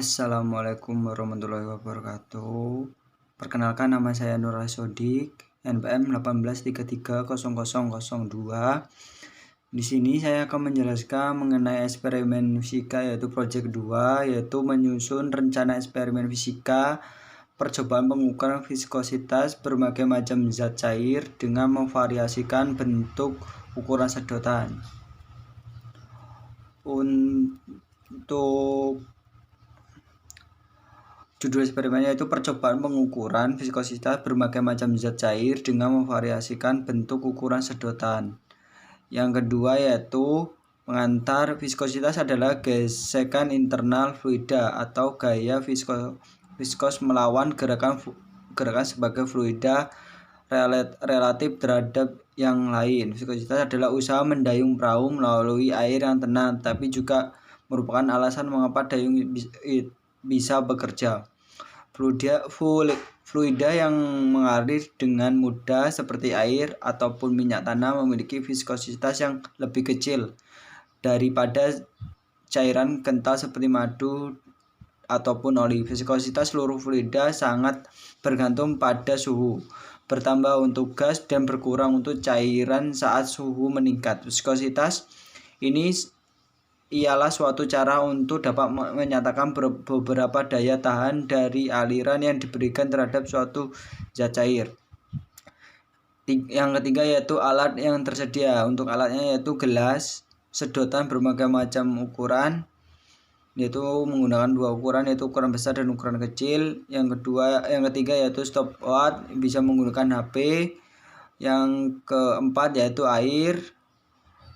Assalamualaikum warahmatullahi wabarakatuh. Perkenalkan, nama saya Nurul Sodik, NPM 18330002. Di sini saya akan menjelaskan mengenai eksperimen fisika yaitu project 2, yaitu menyusun rencana eksperimen fisika percobaan pengukuran viskositas berbagai macam zat cair dengan memvariasikan bentuk ukuran sedotan. Untuk judul eksperimennya yaitu percobaan pengukuran viskositas berbagai macam zat cair dengan memvariasikan bentuk ukuran sedotan. Yang kedua yaitu pengantar viskositas adalah gesekan internal fluida atau gaya viskos melawan gerakan sebagai fluida relatif terhadap yang lain. Viskositas adalah usaha mendayung perahu melalui air yang tenang, tapi juga merupakan alasan mengapa dayung bisa bekerja. Fluida yang mengalir dengan mudah seperti air ataupun minyak tanah memiliki viskositas yang lebih kecil daripada cairan kental seperti madu ataupun oli. Viskositas seluruh fluida sangat bergantung pada suhu, bertambah untuk gas dan berkurang untuk cairan saat suhu meningkat. Viskositas ini ialah suatu cara untuk dapat menyatakan beberapa daya tahan dari aliran yang diberikan terhadap suatu zat cair. Yang ketiga yaitu alat yang tersedia. Untuk alatnya yaitu gelas, sedotan berbagai macam ukuran, yaitu menggunakan dua ukuran, yaitu ukuran besar dan ukuran kecil. Yang ketiga yaitu stopwatch, bisa menggunakan HP. Yang keempat yaitu air.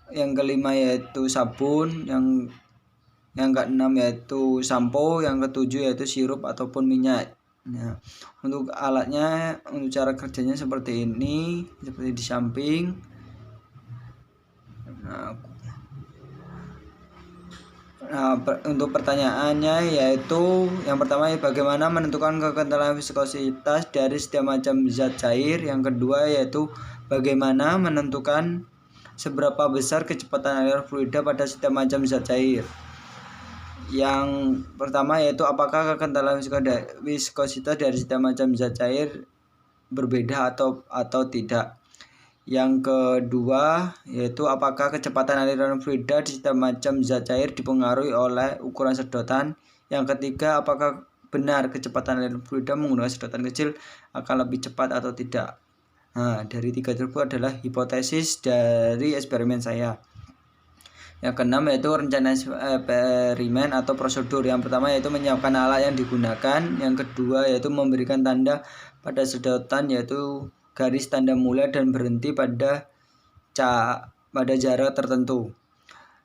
Yang kelima yaitu sabun. Yang keenam yaitu sampo. Yang ketujuh yaitu sirup ataupun minyak. Nah, untuk alatnya, untuk cara kerjanya seperti ini, seperti di samping. Untuk pertanyaannya yaitu yang pertama, bagaimana menentukan kekentalan viskositas dari setiap macam zat cair. Yang kedua yaitu bagaimana menentukan seberapa besar kecepatan aliran fluida pada setiap macam zat cair. Yang pertama yaitu apakah kekentalan viskositas dari setiap macam zat cair berbeda atau tidak. Yang kedua yaitu apakah kecepatan aliran fluida di setiap macam zat cair dipengaruhi oleh ukuran sedotan. Yang ketiga, apakah benar kecepatan aliran fluida menggunakan sedotan kecil akan lebih cepat atau tidak. Nah, dari tiga tersebut adalah hipotesis dari eksperimen saya. Yang keenam yaitu rencana eksperimen atau prosedur. Yang pertama yaitu menyiapkan alat yang digunakan. Yang kedua yaitu memberikan tanda pada sedotan, yaitu garis tanda mulai dan berhenti pada jarak tertentu.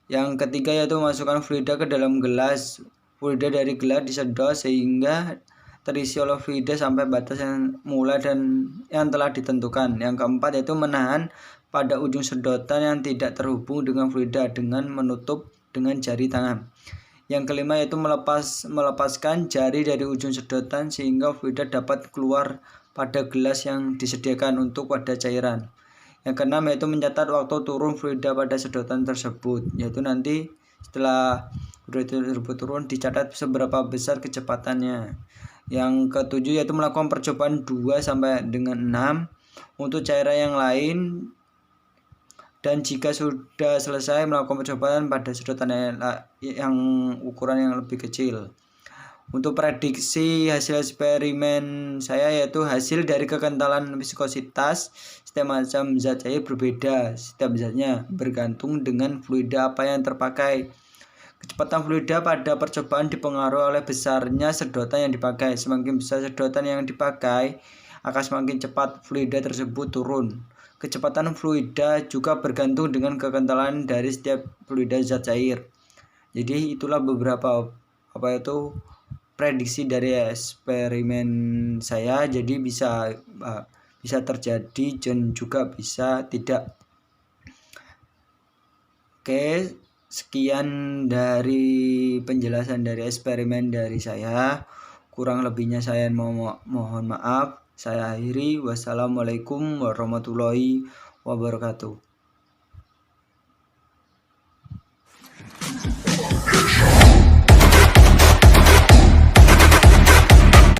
Yang ketiga yaitu memasukkan fluida ke dalam gelas. Fluida dari gelas disedot sehingga terisi oleh fluida sampai batas yang mulai dan yang telah ditentukan. Yang keempat yaitu menahan pada ujung sedotan yang tidak terhubung dengan fluida dengan menutup dengan jari tangan. Yang kelima yaitu melepaskan jari dari ujung sedotan sehingga fluida dapat keluar pada gelas yang disediakan untuk wadah cairan. Yang keenam yaitu mencatat waktu turun fluida pada sedotan tersebut, yaitu nanti setelah fluida tersebut turun dicatat seberapa besar kecepatannya. Yang ketujuh yaitu melakukan percobaan 2 sampai dengan 6 untuk cairan yang lain, dan jika sudah selesai melakukan percobaan pada sedotan yang ukuran yang lebih kecil. Untuk prediksi hasil eksperimen saya yaitu hasil dari kekentalan viskositas setiap macam zat cair berbeda setiap zatnya, bergantung dengan fluida apa yang terpakai. Kecepatan fluida pada percobaan dipengaruhi oleh besarnya sedotan yang dipakai. Semakin besar sedotan yang dipakai, akan semakin cepat fluida tersebut turun. Kecepatan fluida juga bergantung dengan kekentalan dari setiap fluida zat cair. Jadi itulah beberapa prediksi dari eksperimen saya. Jadi bisa terjadi dan juga bisa tidak. Oke, sekian dari penjelasan dari eksperimen dari saya. Kurang lebihnya saya mohon maaf. Saya akhiri. Wassalamualaikum warahmatullahi wabarakatuh.